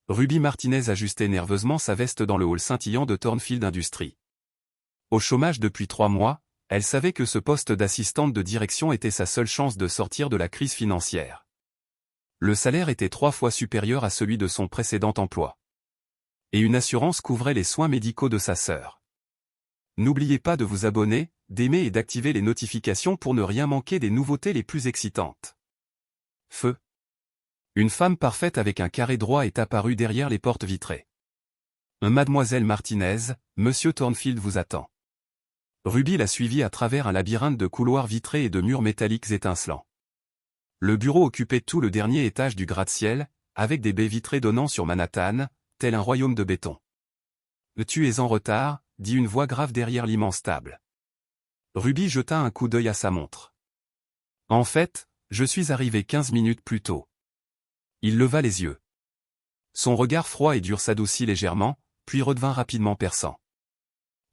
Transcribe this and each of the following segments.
Ruby Martinez ajustait nerveusement sa veste dans le hall scintillant de Thornfield Industries. Au chômage depuis 3 mois, elle savait que ce poste d'assistante de direction était sa seule chance de sortir de la crise financière. Le salaire était 3 fois supérieur à celui de son précédent emploi. Et une assurance couvrait les soins médicaux de sa sœur. N'oubliez pas de vous abonner, d'aimer et d'activer les notifications pour ne rien manquer des nouveautés les plus excitantes. Feu. Une femme parfaite avec un carré droit est apparue derrière les portes vitrées. Mademoiselle Martinez, Monsieur Thornfield vous attend. Ruby la suivit à travers un labyrinthe de couloirs vitrés et de murs métalliques étincelants. Le bureau occupait tout le dernier étage du gratte-ciel, avec des baies vitrées donnant sur Manhattan, tel un royaume de béton. « Tu es en retard », dit une voix grave derrière l'immense table. Ruby jeta un coup d'œil à sa montre. « En fait, je suis arrivé 15 minutes plus tôt. » Il leva les yeux. Son regard froid et dur s'adoucit légèrement, puis redevint rapidement perçant.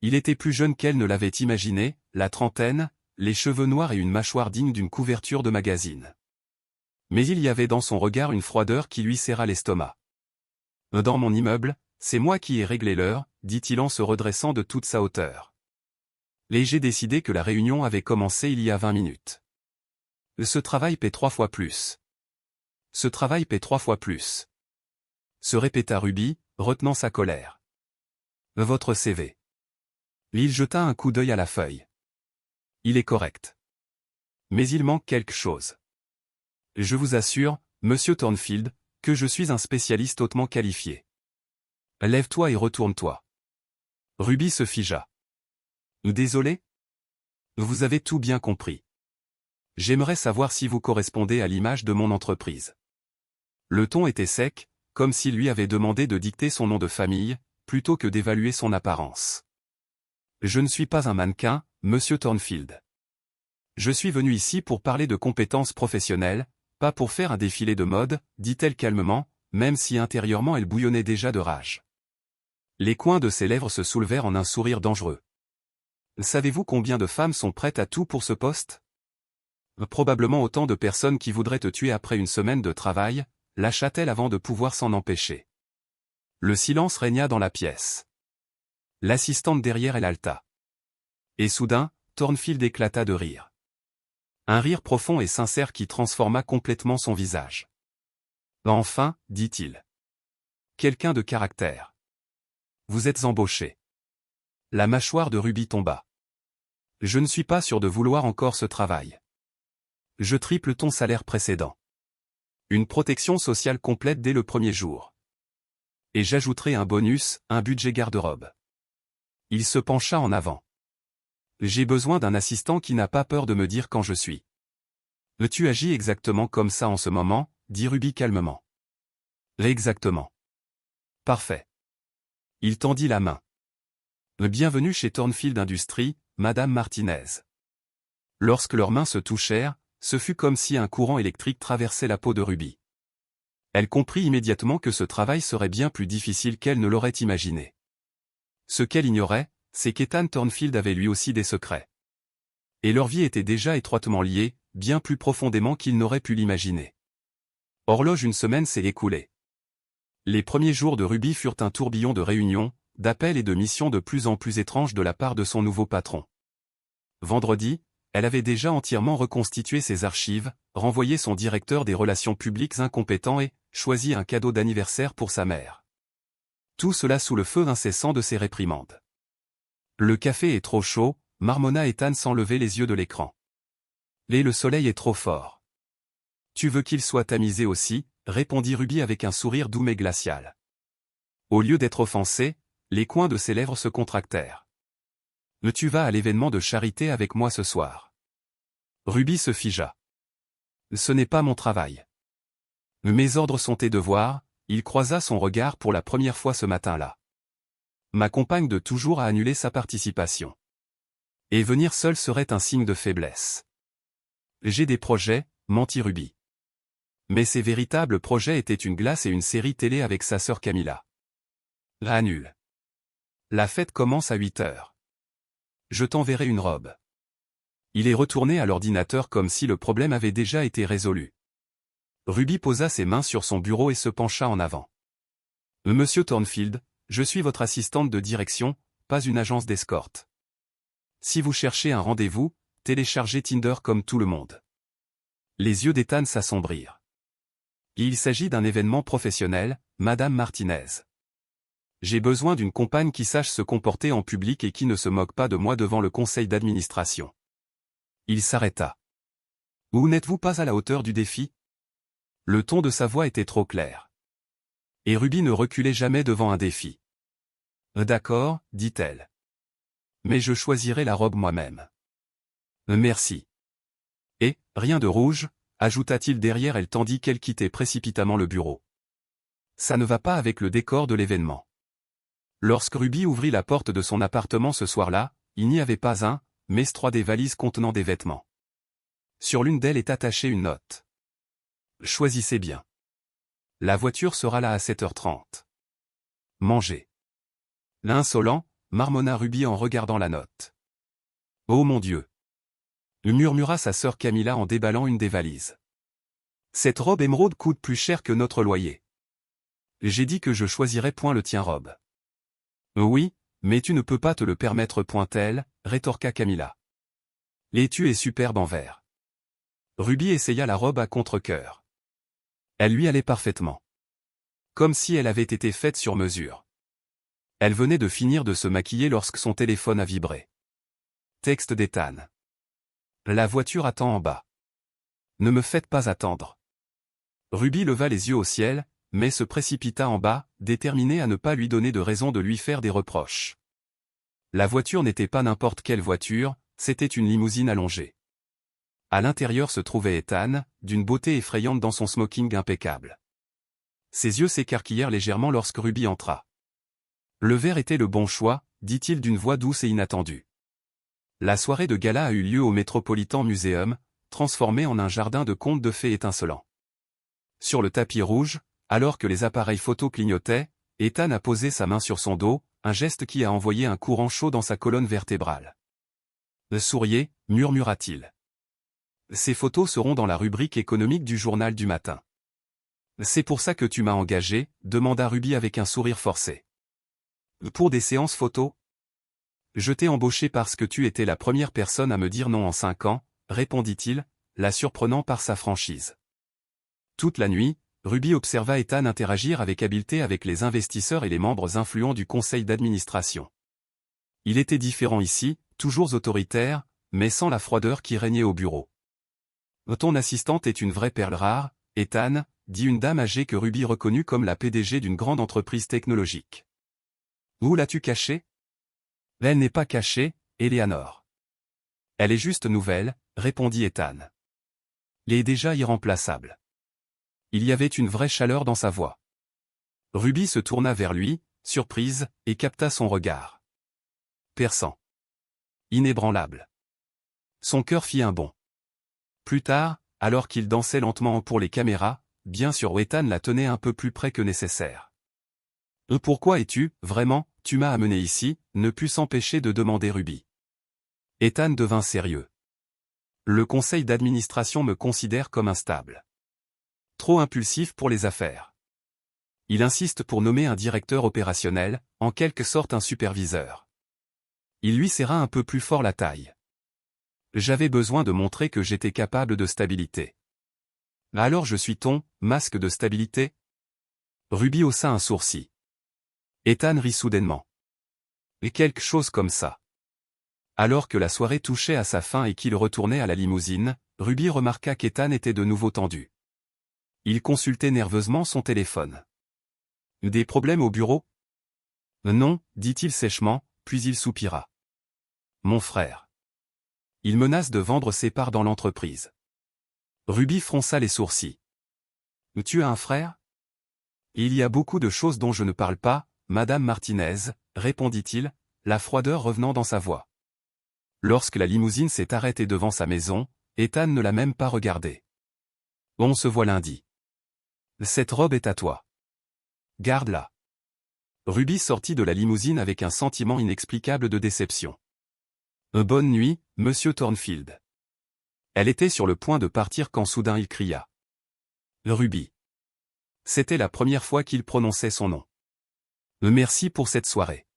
Il était plus jeune qu'elle ne l'avait imaginé, la trentaine, les cheveux noirs et une mâchoire digne d'une couverture de magazine. Mais il y avait dans son regard une froideur qui lui serra l'estomac. « Dans mon immeuble, c'est moi qui ai réglé l'heure, » dit-il en se redressant de toute sa hauteur. Et j'ai décidé que la réunion avait commencé il y a 20 minutes. Ce travail paie 3 fois plus. Ce travail paie 3 fois plus. Se répéta Ruby, retenant sa colère. Votre CV. Il jeta un coup d'œil à la feuille. Il est correct. Mais il manque quelque chose. Je vous assure, Monsieur Thornfield, que je suis un spécialiste hautement qualifié. Lève-toi et retourne-toi. Ruby se figea. Désolé? Vous avez tout bien compris. J'aimerais savoir si vous correspondez à l'image de mon entreprise. Le ton était sec, comme s'il lui avait demandé de dicter son nom de famille, plutôt que d'évaluer son apparence. Je ne suis pas un mannequin, Monsieur Thornfield. Je suis venu ici pour parler de compétences professionnelles, pas pour faire un défilé de mode, dit-elle calmement, même si intérieurement elle bouillonnait déjà de rage. Les coins de ses lèvres se soulevèrent en un sourire dangereux. Savez-vous combien de femmes sont prêtes à tout pour ce poste? Probablement autant de personnes qui voudraient te tuer après une semaine de travail, lâcha-t-elle avant de pouvoir s'en empêcher. Le silence régna dans la pièce. L'assistante derrière elle haleta. Et soudain, Thornfield éclata de rire. Un rire profond et sincère qui transforma complètement son visage. Enfin, dit-il. Quelqu'un de caractère. Vous êtes embauché. La mâchoire de Ruby tomba. Je ne suis pas sûr de vouloir encore ce travail. Je triple ton salaire précédent. Une protection sociale complète dès le premier jour. Et j'ajouterai un bonus, un budget garde-robe. Il se pencha en avant. J'ai besoin d'un assistant qui n'a pas peur de me dire quand je suis. Tu agis exactement comme ça en ce moment, dit Ruby calmement. Exactement. Parfait. Il tendit la main. Bienvenue chez Thornfield Industries, Madame Martinez. Lorsque leurs mains se touchèrent, ce fut comme si un courant électrique traversait la peau de Ruby. Elle comprit immédiatement que ce travail serait bien plus difficile qu'elle ne l'aurait imaginé. Ce qu'elle ignorait, c'est qu'Ethan Thornfield avait lui aussi des secrets. Et leur vie était déjà étroitement liée, bien plus profondément qu'il n'aurait pu l'imaginer. Horloge, une semaine s'est écoulée. Les premiers jours de Ruby furent un tourbillon de réunions, d'appels et de missions de plus en plus étranges de la part de son nouveau patron. Vendredi, elle avait déjà entièrement reconstitué ses archives, renvoyé son directeur des relations publiques incompétent et choisi un cadeau d'anniversaire pour sa mère. Tout cela sous le feu incessant de ses réprimandes. Le café est trop chaud, marmonna Ethan sans lever les yeux de l'écran. Et le soleil est trop fort. Tu veux qu'il soit tamisé aussi, répondit Ruby avec un sourire doux mais glacial. Au lieu d'être offensé, les coins de ses lèvres se contractèrent. Tu vas à l'événement de charité avec moi ce soir. Ruby se figea. Ce n'est pas mon travail. Mes ordres sont tes devoirs, il croisa son regard pour la première fois ce matin-là. Ma compagne de toujours a annulé sa participation. Et venir seule serait un signe de faiblesse. J'ai des projets, mentit Ruby. Mais ses véritables projets étaient une glace et une série télé avec sa sœur Camilla. Annule. La fête commence à 8 heures. Je t'enverrai une robe. Il est retourné à l'ordinateur comme si le problème avait déjà été résolu. Ruby posa ses mains sur son bureau et se pencha en avant. Monsieur Thornfield, je suis votre assistante de direction, pas une agence d'escorte. Si vous cherchez un rendez-vous, téléchargez Tinder comme tout le monde. Les yeux d'Ethan s'assombrirent. Il s'agit d'un événement professionnel, Madame Martinez. J'ai besoin d'une compagne qui sache se comporter en public et qui ne se moque pas de moi devant le conseil d'administration. Il s'arrêta. Ou n'êtes-vous pas à la hauteur du défi? Le ton de sa voix était trop clair. Et Ruby ne reculait jamais devant un défi. D'accord, dit-elle. Mais je choisirai la robe moi-même. Merci. Et, rien de rouge, ajouta-t-il derrière elle tandis qu'elle quittait précipitamment le bureau. Ça ne va pas avec le décor de l'événement. Lorsque Ruby ouvrit la porte de son appartement ce soir-là, il n'y avait pas un, mais des valises contenant des vêtements. Sur l'une d'elles est attachée une note. Choisissez bien. La voiture sera là à 7h30. Mangez. L'insolent, marmonna Ruby en regardant la note. Oh mon Dieu! Murmura sa sœur Camilla en déballant une des valises. Cette robe émeraude coûte plus cher que notre loyer. J'ai dit que je choisirais point le tien robe. Oui, mais tu ne peux pas te le permettre point-elle, rétorqua Camilla. L'étui est superbe en vert. Ruby essaya la robe à contre-cœur. Elle lui allait parfaitement. Comme si elle avait été faite sur mesure. Elle venait de finir de se maquiller lorsque son téléphone a vibré. Texte d'Ethan. La voiture attend en bas. Ne me faites pas attendre. Ruby leva les yeux au ciel, mais se précipita en bas, déterminée à ne pas lui donner de raison de lui faire des reproches. La voiture n'était pas n'importe quelle voiture, c'était une limousine allongée. À l'intérieur se trouvait Ethan, d'une beauté effrayante dans son smoking impeccable. Ses yeux s'écarquillèrent légèrement lorsque Ruby entra. Le vert était le bon choix, dit-il d'une voix douce et inattendue. La soirée de gala a eu lieu au Metropolitan Museum, transformé en un jardin de contes de fées étincelant. Sur le tapis rouge, alors que les appareils photo clignotaient, Ethan a posé sa main sur son dos, un geste qui a envoyé un courant chaud dans sa colonne vertébrale. Souriez, murmura-t-il. Ces photos seront dans la rubrique économique du journal du matin. C'est pour ça que tu m'as engagé, demanda Ruby avec un sourire forcé. Pour des séances photos? Je t'ai embauché parce que tu étais la première personne à me dire non en 5 ans, répondit-il, la surprenant par sa franchise. Toute la nuit, Ruby observa Ethan interagir avec habileté avec les investisseurs et les membres influents du conseil d'administration. Il était différent ici, toujours autoritaire, mais sans la froideur qui régnait au bureau. Ton assistante est une vraie perle rare, Ethan, dit une dame âgée que Ruby reconnut comme la PDG d'une grande entreprise technologique. Où l'as-tu cachée? Elle n'est pas cachée, Eleanor. Elle est juste nouvelle, répondit Ethan. Elle est déjà irremplaçable. Il y avait une vraie chaleur dans sa voix. Ruby se tourna vers lui, surprise, et capta son regard. Perçant. Inébranlable. Son cœur fit un bond. Plus tard, alors qu'il dansait lentement pour les caméras, bien sûr Ethan la tenait un peu plus près que nécessaire. Pourquoi es-tu, vraiment, tu m'as amené ici, ne put s'empêcher de demander Ruby. Ethan devint sérieux. Le conseil d'administration me considère comme instable. Trop impulsif pour les affaires. Il insiste pour nommer un directeur opérationnel, en quelque sorte un superviseur. Il lui serra un peu plus fort la taille. J'avais besoin de montrer que j'étais capable de stabilité. Alors je suis ton masque de stabilité? Ruby haussa un sourcil. Ethan rit soudainement. Et quelque chose comme ça. Alors que la soirée touchait à sa fin et qu'il retournait à la limousine, Ruby remarqua qu'Ethan était de nouveau tendu. Il consultait nerveusement son téléphone. Des problèmes au bureau? Non, dit-il sèchement, puis il soupira. Mon frère. Il menace de vendre ses parts dans l'entreprise. Ruby fronça les sourcils. Tu as un frère? Il y a beaucoup de choses dont je ne parle pas, Madame Martinez, répondit-il, la froideur revenant dans sa voix. Lorsque la limousine s'est arrêtée devant sa maison, Ethan ne l'a même pas regardée. On se voit lundi. Cette robe est à toi. Garde-la. Ruby sortit de la limousine avec un sentiment inexplicable de déception. Bonne nuit, monsieur Thornfield. Elle était sur le point de partir quand soudain il cria. Ruby. C'était la première fois qu'il prononçait son nom. Merci pour cette soirée.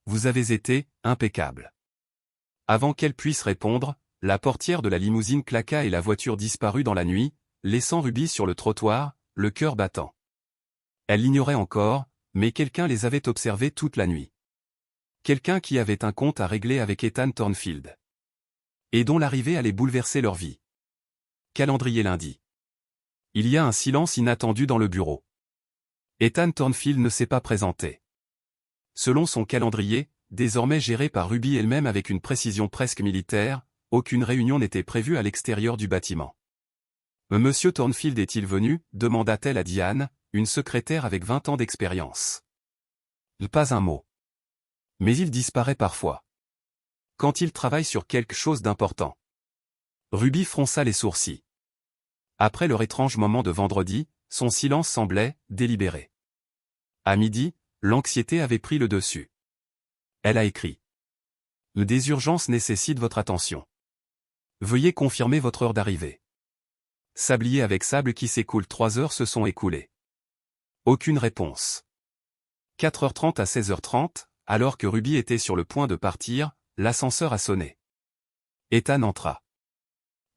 Vous avez été impeccable. Avant qu'elle puisse répondre, la portière de la limousine claqua et la voiture disparut dans la nuit, laissant Ruby sur le trottoir, le cœur battant. Elle l'ignorait encore, mais quelqu'un les avait observés toute la nuit. Quelqu'un qui avait un compte à régler avec Ethan Thornfield. Et dont l'arrivée allait bouleverser leur vie. Calendrier lundi. Il y a un silence inattendu dans le bureau. Ethan Thornfield ne s'est pas présenté. Selon son calendrier, désormais géré par Ruby elle-même avec une précision presque militaire, aucune réunion n'était prévue à l'extérieur du bâtiment. « Monsieur Thornfield est-il venu » demanda-t-elle à Diane, une secrétaire avec 20 ans d'expérience. Pas un mot. Mais il disparaît parfois. Quand il travaille sur quelque chose d'important. Ruby fronça les sourcils. Après leur étrange moment de vendredi, son silence semblait délibéré. À midi, l'anxiété avait pris le dessus. Elle a écrit. Des urgences nécessitent votre attention. Veuillez confirmer votre heure d'arrivée. Sablier avec sable qui s'écoule 3 heures se sont écoulées. Aucune réponse. 4h30 à 16h30, alors que Ruby était sur le point de partir, l'ascenseur a sonné. Ethan entra.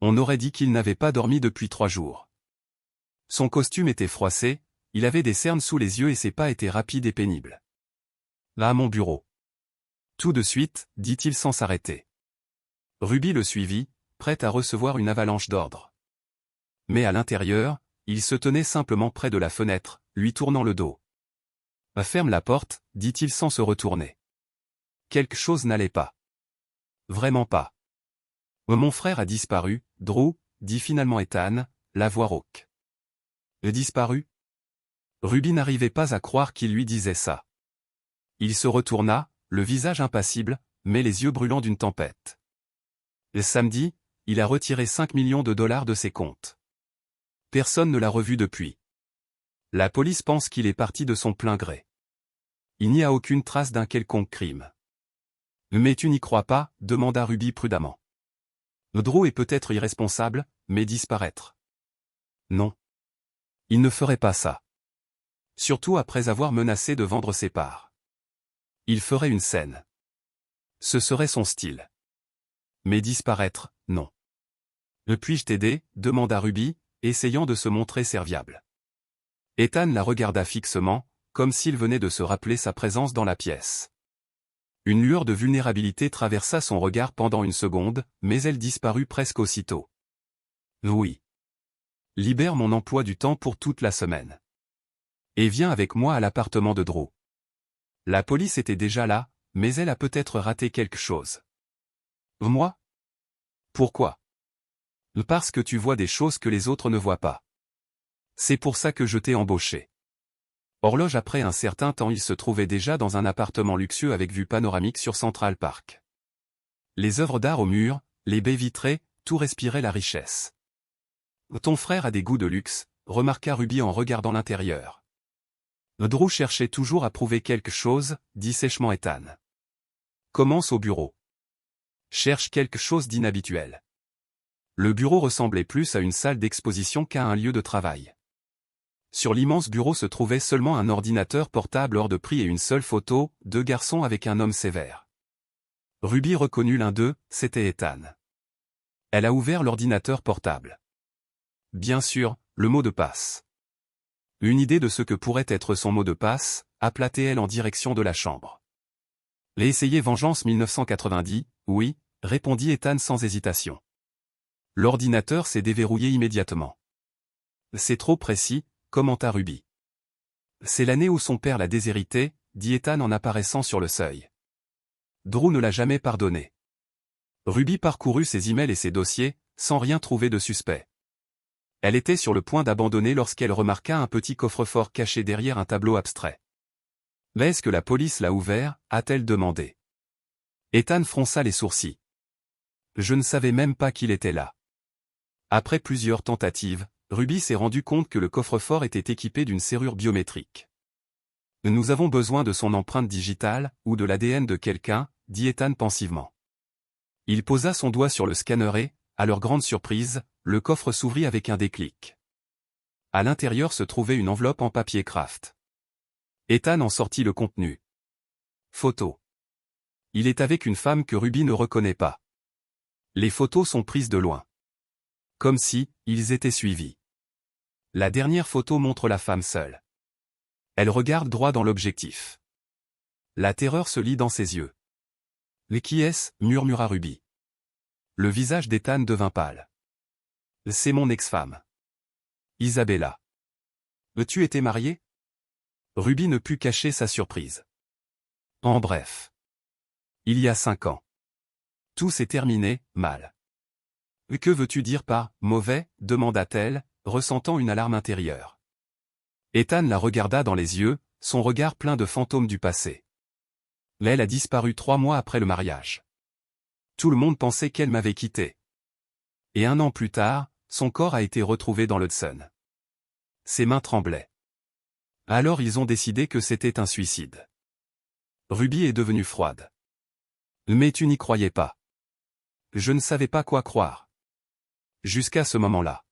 On aurait dit qu'il n'avait pas dormi depuis 3 jours. Son costume était froissé, il avait des cernes sous les yeux et ses pas étaient rapides et pénibles. Là à mon bureau. Tout de suite, dit-il sans s'arrêter. Ruby le suivit, prête à recevoir une avalanche d'ordres. Mais à l'intérieur, il se tenait simplement près de la fenêtre, lui tournant le dos. « Ferme la porte », dit-il sans se retourner. Quelque chose n'allait pas. Vraiment pas. « Mon frère a disparu, Drew », dit finalement Ethan, la voix rauque. « Disparu ?» Ruby n'arrivait pas à croire qu'il lui disait ça. Il se retourna, le visage impassible, mais les yeux brûlants d'une tempête. Le samedi, il a retiré 5 millions de dollars de ses comptes. Personne ne l'a revu depuis. La police pense qu'il est parti de son plein gré. Il n'y a aucune trace d'un quelconque crime. Mais tu n'y crois pas, demanda Ruby prudemment. Drew est peut-être irresponsable, mais disparaître. Non. Il ne ferait pas ça. Surtout après avoir menacé de vendre ses parts. Il ferait une scène. Ce serait son style. Mais disparaître, non. Puis-je t'aider, demanda Ruby, essayant de se montrer serviable. Ethan la regarda fixement, comme s'il venait de se rappeler sa présence dans la pièce. Une lueur de vulnérabilité traversa son regard pendant une seconde, mais elle disparut presque aussitôt. Oui. Libère mon emploi du temps pour toute la semaine. Et viens avec moi à l'appartement de Drew. La police était déjà là, mais elle a peut-être raté quelque chose. Moi? Pourquoi? Parce que tu vois des choses que les autres ne voient pas. C'est pour ça que je t'ai embauché. Horloge après un certain temps il se trouvait déjà dans un appartement luxueux avec vue panoramique sur Central Park. Les œuvres d'art au mur, les baies vitrées, tout respirait la richesse. Ton frère a des goûts de luxe, remarqua Ruby en regardant l'intérieur. Drew cherchait toujours à prouver quelque chose, dit sèchement Ethan. Commence au bureau. Cherche quelque chose d'inhabituel. Le bureau ressemblait plus à une salle d'exposition qu'à un lieu de travail. Sur l'immense bureau se trouvait seulement un ordinateur portable hors de prix et une seule photo, 2 garçons avec un homme sévère. Ruby reconnut l'un d'eux, c'était Ethan. Elle a ouvert l'ordinateur portable. Bien sûr, le mot de passe. Une idée de ce que pourrait être son mot de passe, appela-t-elle en direction de la chambre. Les essayer Vengeance 1990, oui, répondit Ethan sans hésitation. L'ordinateur s'est déverrouillé immédiatement. C'est trop précis, commenta Ruby. C'est l'année où son père l'a déshérité, dit Ethan en apparaissant sur le seuil. Drew ne l'a jamais pardonné. Ruby parcourut ses emails et ses dossiers, sans rien trouver de suspect. Elle était sur le point d'abandonner lorsqu'elle remarqua un petit coffre-fort caché derrière un tableau abstrait. « Mais est-ce que la police l'a ouvert » a-t-elle demandé. Ethan fronça les sourcils. « Je ne savais même pas qu'il était là. » Après plusieurs tentatives, Ruby s'est rendu compte que le coffre-fort était équipé d'une serrure biométrique. « Nous avons besoin de son empreinte digitale, ou de l'ADN de quelqu'un, » dit Ethan pensivement. Il posa son doigt sur le scanner et, à leur grande surprise, le coffre s'ouvrit avec un déclic. À l'intérieur se trouvait une enveloppe en papier craft. Ethan en sortit le contenu. Photo. Il est avec une femme que Ruby ne reconnaît pas. Les photos sont prises de loin. Comme si, ils étaient suivis. La dernière photo montre la femme seule. Elle regarde droit dans l'objectif. La terreur se lit dans ses yeux. « Mais qui est-ce » murmura Ruby. Le visage d'Ethan devint pâle. « C'est mon ex-femme. Isabella. Tu étais mariée ?» Ruby ne put cacher sa surprise. En bref. Il y a 5 ans. Tout s'est terminé, mal. « Que veux-tu dire par « mauvais » demanda-t-elle, ressentant une alarme intérieure. Ethan la regarda dans les yeux, son regard plein de fantômes du passé. Elle a disparu 3 mois après le mariage. Tout le monde pensait qu'elle m'avait quitté. Et 1 an plus tard, son corps a été retrouvé dans l'Hudson. Ses mains tremblaient. Alors ils ont décidé que c'était un suicide. Ruby est devenue froide. Mais tu n'y croyais pas. Je ne savais pas quoi croire. Jusqu'à ce moment-là.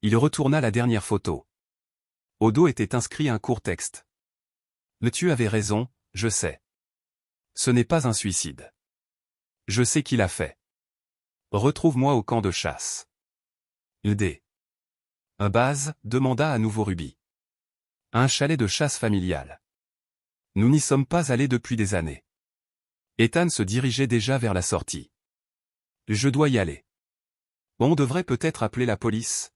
Il retourna la dernière photo. Au dos était inscrit un court texte. Tu avais raison, je sais. Ce n'est pas un suicide. Je sais qui l'a fait. Retrouve-moi au camp de chasse. D. Un base, demanda à nouveau Ruby. Un chalet de chasse familial. Nous n'y sommes pas allés depuis des années. Ethan se dirigeait déjà vers la sortie. Je dois y aller. On devrait peut-être appeler la police.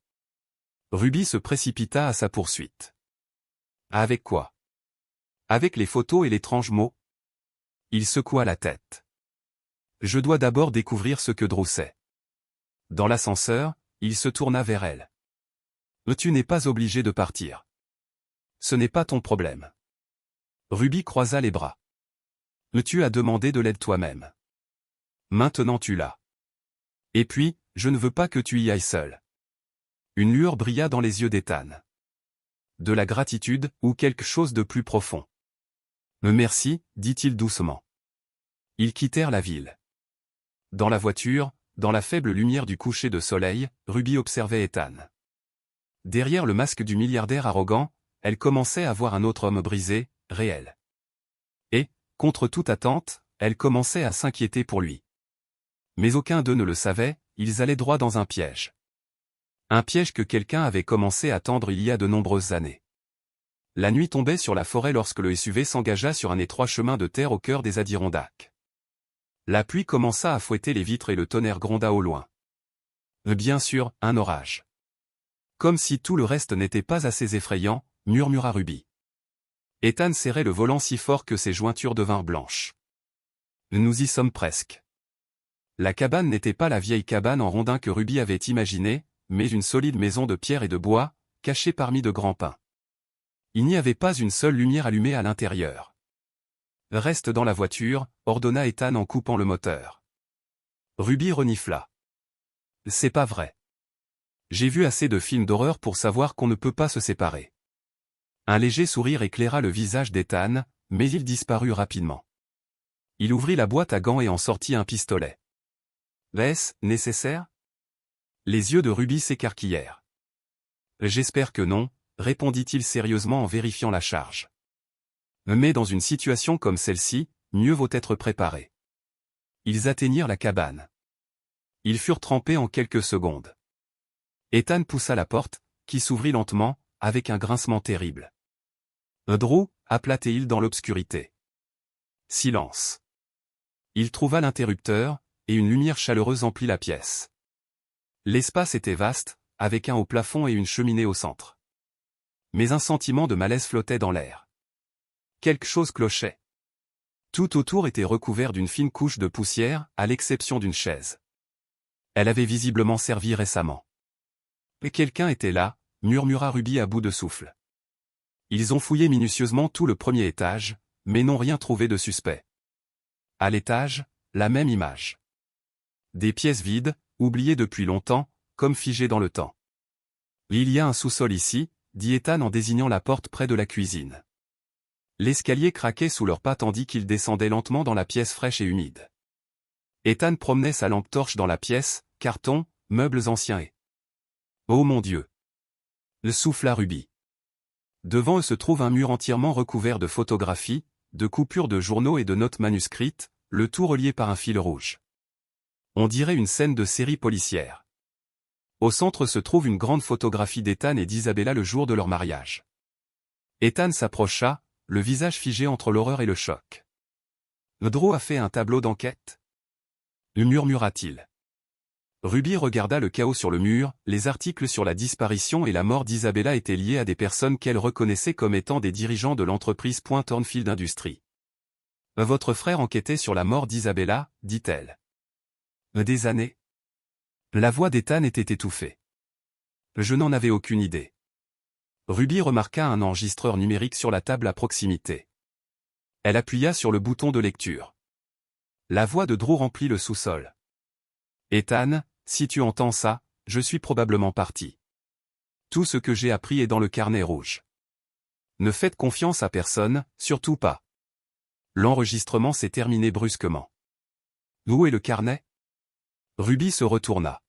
Ruby se précipita à sa poursuite. Avec quoi? Avec les photos et l'étrange mot? Il secoua la tête. Je dois d'abord découvrir ce que Drew sait. Dans l'ascenseur, il se tourna vers elle. Tu n'es pas obligé de partir. Ce n'est pas ton problème. Ruby croisa les bras. Tu as demandé de l'aide toi-même. Maintenant tu l'as. Et puis, je ne veux pas que tu y ailles seul. Une lueur brilla dans les yeux d'Ethan. De la gratitude, ou quelque chose de plus profond. Merci, dit-il doucement. Ils quittèrent la ville. Dans la voiture, dans la faible lumière du coucher de soleil, Ruby observait Ethan. Derrière le masque du milliardaire arrogant, elle commençait à voir un autre homme brisé, réel. Et, contre toute attente, elle commençait à s'inquiéter pour lui. Mais aucun d'eux ne le savait, ils allaient droit dans un piège. Un piège que quelqu'un avait commencé à tendre il y a de nombreuses années. La nuit tombait sur la forêt lorsque le SUV s'engagea sur un étroit chemin de terre au cœur des Adirondacks. La pluie commença à fouetter les vitres et le tonnerre gronda au loin. Bien sûr, un orage. Comme si tout le reste n'était pas assez effrayant, murmura Ruby. Ethan serrait le volant si fort que ses jointures devinrent blanches. Nous y sommes presque. La cabane n'était pas la vieille cabane en rondin que Ruby avait imaginée, mais une solide maison de pierre et de bois, cachée parmi de grands pins. Il n'y avait pas une seule lumière allumée à l'intérieur. Reste dans la voiture, ordonna Ethan en coupant le moteur. Ruby renifla. C'est pas vrai. J'ai vu assez de films d'horreur pour savoir qu'on ne peut pas se séparer. Un léger sourire éclaira le visage d'Ethan, mais il disparut rapidement. Il ouvrit la boîte à gants et en sortit un pistolet. Est-ce nécessaire? Les yeux de Ruby s'écarquillèrent. J'espère que non, répondit-il sérieusement en vérifiant la charge. Mais dans une situation comme celle-ci, mieux vaut être préparé. Ils atteignirent la cabane. Ils furent trempés en quelques secondes. Ethan poussa la porte, qui s'ouvrit lentement, avec un grincement terrible. Drew, appela-t-il dans l'obscurité. Silence. Il trouva l'interrupteur, et une lumière chaleureuse emplit la pièce. L'espace était vaste, avec un haut plafond et une cheminée au centre. Mais un sentiment de malaise flottait dans l'air. Quelque chose clochait. Tout autour était recouvert d'une fine couche de poussière, à l'exception d'une chaise. Elle avait visiblement servi récemment. Et quelqu'un était là, murmura Ruby à bout de souffle. Ils ont fouillé minutieusement tout le premier étage, mais n'ont rien trouvé de suspect. À l'étage, la même image. Des pièces vides, oubliées depuis longtemps, comme figées dans le temps. Il y a un sous-sol ici, dit Ethan en désignant la porte près de la cuisine. L'escalier craquait sous leurs pas tandis qu'ils descendaient lentement dans la pièce fraîche et humide. Ethan promenait sa lampe torche dans la pièce, cartons, meubles anciens et... Oh mon Dieu! Le souffla Ruby. Devant eux se trouve un mur entièrement recouvert de photographies, de coupures de journaux et de notes manuscrites, le tout relié par un fil rouge. On dirait une scène de série policière. Au centre se trouve une grande photographie d'Ethan et d'Isabella le jour de leur mariage. Ethan s'approcha, le visage figé entre l'horreur et le choc. Drew a fait un tableau d'enquête? Murmura-t-il. Ruby regarda le chaos sur le mur, les articles sur la disparition et la mort d'Isabella étaient liés à des personnes qu'elle reconnaissait comme étant des dirigeants de l'entreprise Thornfield Industries. Votre frère enquêtait sur la mort d'Isabella, dit-elle. Des années? La voix d'Ethan était étouffée. Je n'en avais aucune idée. Ruby remarqua un enregistreur numérique sur la table à proximité. Elle appuya sur le bouton de lecture. La voix de Drew remplit le sous-sol. Ethan, si tu entends ça, je suis probablement parti. Tout ce que j'ai appris est dans le carnet rouge. Ne faites confiance à personne, surtout pas. L'enregistrement s'est terminé brusquement. Où est le carnet? Ruby se retourna.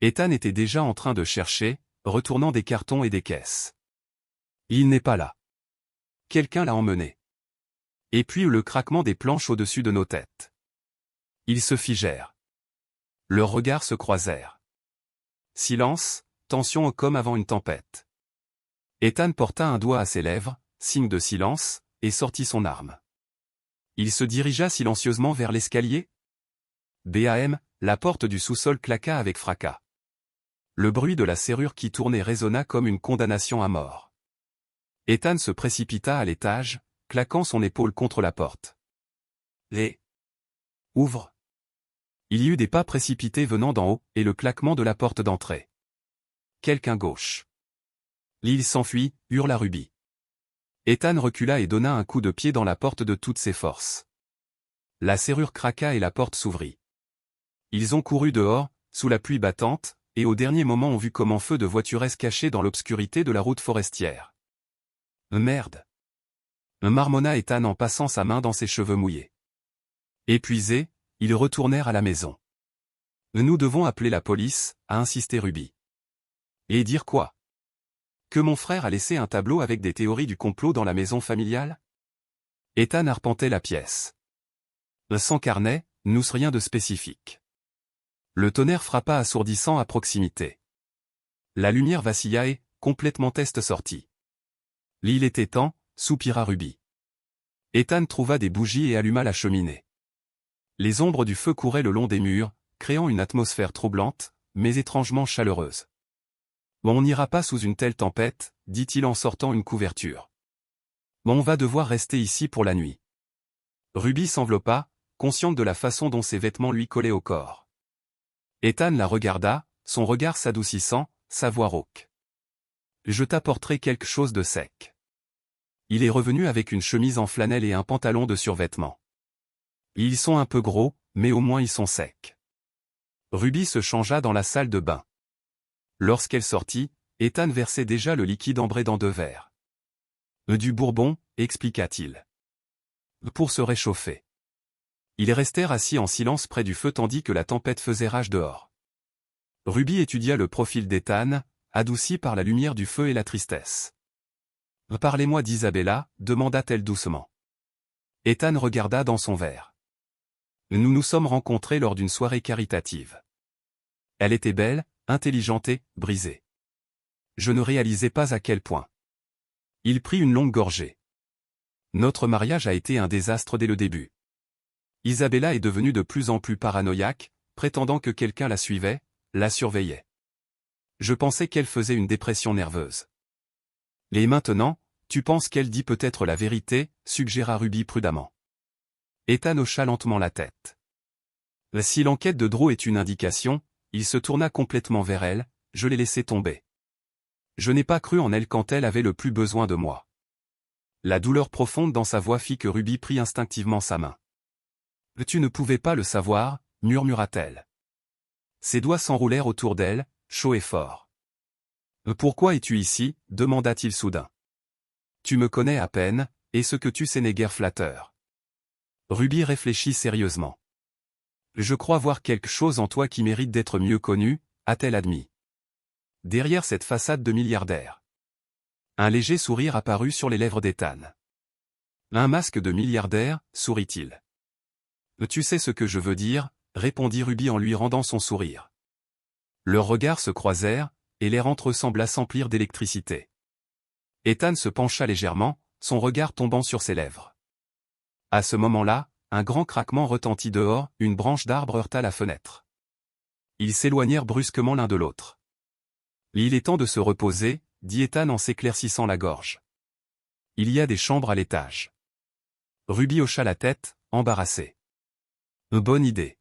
Ethan était déjà en train de chercher, retournant des cartons et des caisses. Il n'est pas là. Quelqu'un l'a emmené. Et puis le craquement des planches au-dessus de nos têtes. Ils se figèrent. Leurs regards se croisèrent. Silence, tension comme avant une tempête. Ethan porta un doigt à ses lèvres, signe de silence, et sortit son arme. Il se dirigea silencieusement vers l'escalier. Bam, la porte du sous-sol claqua avec fracas. Le bruit de la serrure qui tournait résonna comme une condamnation à mort. Ethan se précipita à l'étage, claquant son épaule contre la porte. Ouvre. Il y eut des pas précipités venant d'en haut, et le claquement de la porte d'entrée. Quelqu'un gauche. L'île s'enfuit, hurla Ruby. Ethan recula et donna un coup de pied dans la porte de toutes ses forces. La serrure craqua et la porte s'ouvrit. Ils ont couru dehors, sous la pluie battante, et au dernier moment ont vu comme un feu de voituresse se cachait dans l'obscurité de la route forestière. Merde. Marmonna Ethan en passant sa main dans ses cheveux mouillés. Épuisés, ils retournèrent à la maison. Nous devons appeler la police, a insisté Ruby. Et dire quoi? Que mon frère a laissé un tableau avec des théories du complot dans la maison familiale? Ethan arpentait la pièce. Sans carnet, nous rien de spécifique. Le tonnerre frappa assourdissant à proximité. La lumière vacilla et, complètement test sortit. L'île était temps, soupira Ruby. Ethan trouva des bougies et alluma la cheminée. Les ombres du feu couraient le long des murs, créant une atmosphère troublante, mais étrangement chaleureuse. On n'ira pas sous une telle tempête, dit-il en sortant une couverture. On va devoir rester ici pour la nuit. Ruby s'enveloppa, consciente de la façon dont ses vêtements lui collaient au corps. Ethan la regarda, son regard s'adoucissant, sa voix rauque. Je t'apporterai quelque chose de sec. Il est revenu avec une chemise en flanelle et un pantalon de survêtement. Ils sont un peu gros, mais au moins ils sont secs. Ruby se changea dans la salle de bain. Lorsqu'elle sortit, Ethan versait déjà le liquide ambré dans 2 verres. Du bourbon, expliqua-t-il. Pour se réchauffer. Ils restèrent assis en silence près du feu tandis que la tempête faisait rage dehors. Ruby étudia le profil d'Ethan, adouci par la lumière du feu et la tristesse. Parlez-moi d'Isabella, demanda-t-elle doucement. Ethan regarda dans son verre. Nous nous sommes rencontrés lors d'une soirée caritative. Elle était belle, intelligente et brisée. Je ne réalisais pas à quel point. Il prit une longue gorgée. Notre mariage a été un désastre dès le début. Isabella est devenue de plus en plus paranoïaque, prétendant que quelqu'un la suivait, la surveillait. Je pensais qu'elle faisait une dépression nerveuse. Et maintenant, tu penses qu'elle dit peut-être la vérité, suggéra Ruby prudemment. Ethan hocha lentement la tête. Si l'enquête de Drew est une indication, il se tourna complètement vers elle, je l'ai laissée tomber. Je n'ai pas cru en elle quand elle avait le plus besoin de moi. La douleur profonde dans sa voix fit que Ruby prit instinctivement sa main. Tu ne pouvais pas le savoir, murmura-t-elle. Ses doigts s'enroulèrent autour d'elle, chauds et forts. Pourquoi es-tu ici, demanda-t-il soudain. Tu me connais à peine, et ce que tu sais n'est guère flatteur. Ruby réfléchit sérieusement. Je crois voir quelque chose en toi qui mérite d'être mieux connu, a-t-elle admis. Derrière cette façade de milliardaire. Un léger sourire apparut sur les lèvres d'Ethan. Un masque de milliardaire, sourit-il. Tu sais ce que je veux dire, répondit Ruby en lui rendant son sourire. Leurs regards se croisèrent, et l'air entre eux sembla s'emplir d'électricité. Ethan se pencha légèrement, son regard tombant sur ses lèvres. À ce moment-là, un grand craquement retentit dehors, une branche d'arbre heurta la fenêtre. Ils s'éloignèrent brusquement l'un de l'autre. Il est temps de se reposer, dit Ethan en s'éclaircissant la gorge. Il y a des chambres à l'étage. Ruby hocha la tête, embarrassée. Bonne idée.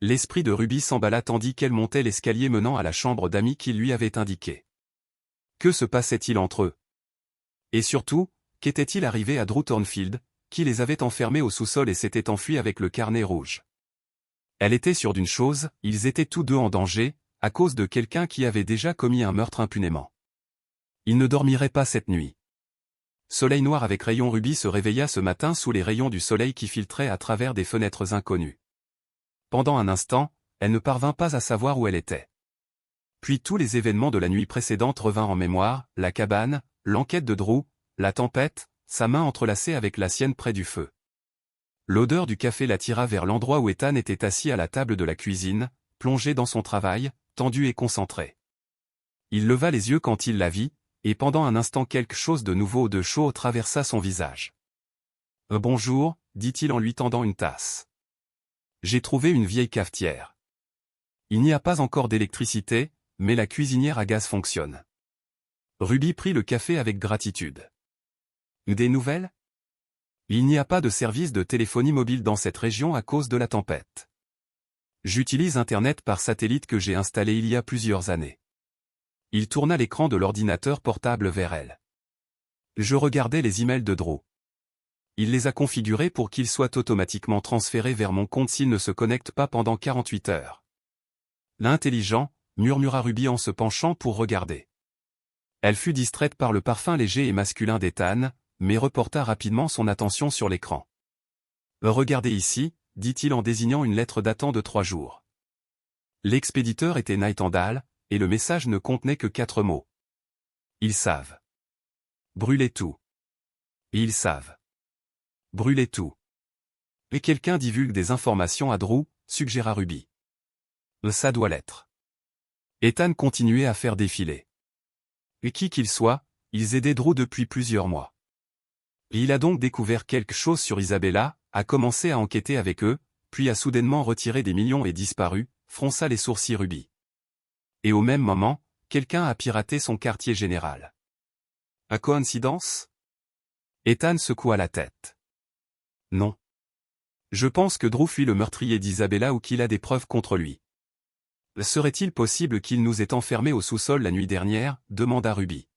L'esprit de Ruby s'emballa tandis qu'elle montait l'escalier menant à la chambre d'amis qu'il lui avait indiqué. Que se passait-il entre eux? Et surtout, qu'était-il arrivé à Drew Thornfield, qui les avait enfermés au sous-sol et s'était enfui avec le carnet rouge? Elle était sûre d'une chose, ils étaient tous deux en danger, à cause de quelqu'un qui avait déjà commis un meurtre impunément. Ils ne dormiraient pas cette nuit. Soleil noir avec rayons Ruby se réveilla ce matin sous les rayons du soleil qui filtraient à travers des fenêtres inconnues. Pendant un instant, elle ne parvint pas à savoir où elle était. Puis tous les événements de la nuit précédente revinrent en mémoire, la cabane, l'enquête de Drew, la tempête, sa main entrelacée avec la sienne près du feu. L'odeur du café l'attira vers l'endroit où Ethan était assis à la table de la cuisine, plongé dans son travail, tendu et concentré. Il leva les yeux quand il la vit, et pendant un instant quelque chose de nouveau de chaud traversa son visage. « Bonjour », dit-il en lui tendant une tasse. « J'ai trouvé une vieille cafetière. Il n'y a pas encore d'électricité, mais la cuisinière à gaz fonctionne. » Ruby prit le café avec gratitude. « Des nouvelles ? Il n'y a pas de service de téléphonie mobile dans cette région à cause de la tempête. J'utilise Internet par satellite que j'ai installé il y a plusieurs années. » Il tourna l'écran de l'ordinateur portable vers elle. Je regardais les emails de Drew. Il les a configurés pour qu'ils soient automatiquement transférés vers mon compte s'ils ne se connectent pas pendant 48 heures. L'intelligent, murmura Ruby en se penchant pour regarder. Elle fut distraite par le parfum léger et masculin d'Ethan, mais reporta rapidement son attention sur l'écran. Regardez ici, dit-il en désignant une lettre datant de 3 jours. L'expéditeur était Nightingale, et le message ne contenait que 4 mots. Ils savent. Brûler tout. Ils savent. Brûler tout. Et quelqu'un divulgue des informations à Drew, suggéra Ruby. Ça doit l'être. Ethan continuait à faire défiler. Et qui qu'il soit, ils aidaient Drew depuis plusieurs mois. Et il a donc découvert quelque chose sur Isabella, a commencé à enquêter avec eux, puis a soudainement retiré des millions et disparu, fronça les sourcils Ruby. Et au même moment, quelqu'un a piraté son quartier général. À coïncidence? Ethan secoua la tête. Non. Je pense que Drew fuit le meurtrier d'Isabella ou qu'il a des preuves contre lui. Serait-il possible qu'il nous ait enfermés au sous-sol la nuit dernière? Demanda Ruby.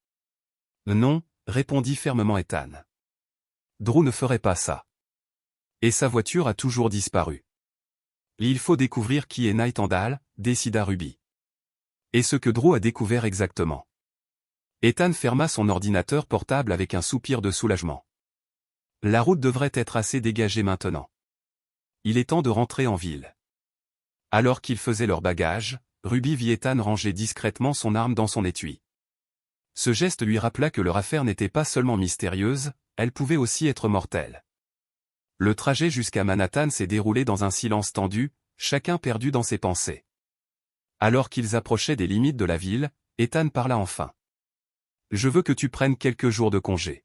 Non, répondit fermement Ethan. Drew ne ferait pas ça. Et sa voiture a toujours disparu. Il faut découvrir qui est Nightingale, décida Ruby. Et ce que Drew a découvert exactement. Ethan ferma son ordinateur portable avec un soupir de soulagement. La route devrait être assez dégagée maintenant. Il est temps de rentrer en ville. Alors qu'ils faisaient leur bagage, Ruby vit Ethan ranger discrètement son arme dans son étui. Ce geste lui rappela que leur affaire n'était pas seulement mystérieuse, elle pouvait aussi être mortelle. Le trajet jusqu'à Manhattan s'est déroulé dans un silence tendu, chacun perdu dans ses pensées. Alors qu'ils approchaient des limites de la ville, Ethan parla enfin. « Je veux que tu prennes quelques jours de congé. »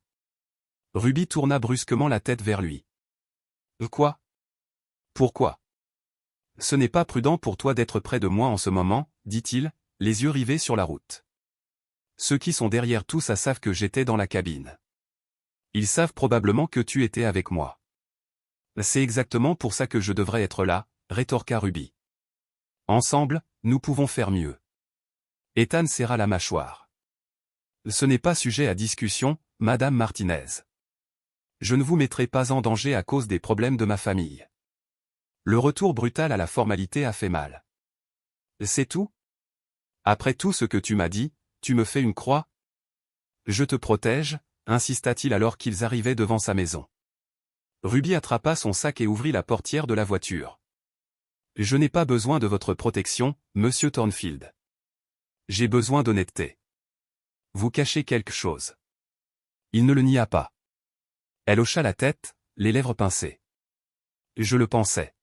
Ruby tourna brusquement la tête vers lui. « Quoi? Pourquoi? » « Ce n'est pas prudent pour toi d'être près de moi en ce moment, dit-il, les yeux rivés sur la route. Ceux qui sont derrière tout ça savent que j'étais dans la cabine. Ils savent probablement que tu étais avec moi. C'est exactement pour ça que je devrais être là, rétorqua Ruby. Ensemble, nous pouvons faire mieux. Ethan serra la mâchoire. Ce n'est pas sujet à discussion, Madame Martinez. Je ne vous mettrai pas en danger à cause des problèmes de ma famille. Le retour brutal à la formalité a fait mal. C'est tout? Après tout ce que tu m'as dit, tu me fais une croix? Je te protège, insista-t-il alors qu'ils arrivaient devant sa maison. Ruby attrapa son sac et ouvrit la portière de la voiture. Je n'ai pas besoin de votre protection, monsieur Thornfield. J'ai besoin d'honnêteté. Vous cachez quelque chose. Il ne le nia pas. Elle hocha la tête, les lèvres pincées. Je le pensais.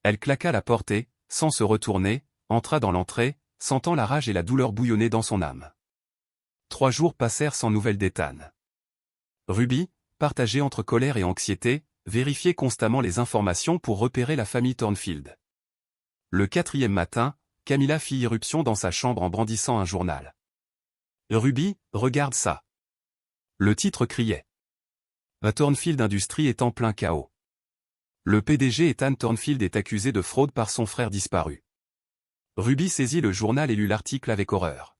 Elle claqua la porte et, sans se retourner, entra dans l'entrée, sentant la rage et la douleur bouillonner dans son âme. 3 jours passèrent sans nouvelles d'Ethan. Ruby, partagée entre colère et anxiété, vérifiait constamment les informations pour repérer la famille Thornfield. Le 4e matin, Camilla fit irruption dans sa chambre en brandissant un journal. « Ruby, regarde ça !» Le titre criait. « Thornfield Industries est en plein chaos. Le PDG Ethan Thornfield est accusé de fraude par son frère disparu. » Ruby saisit le journal et lut l'article avec horreur.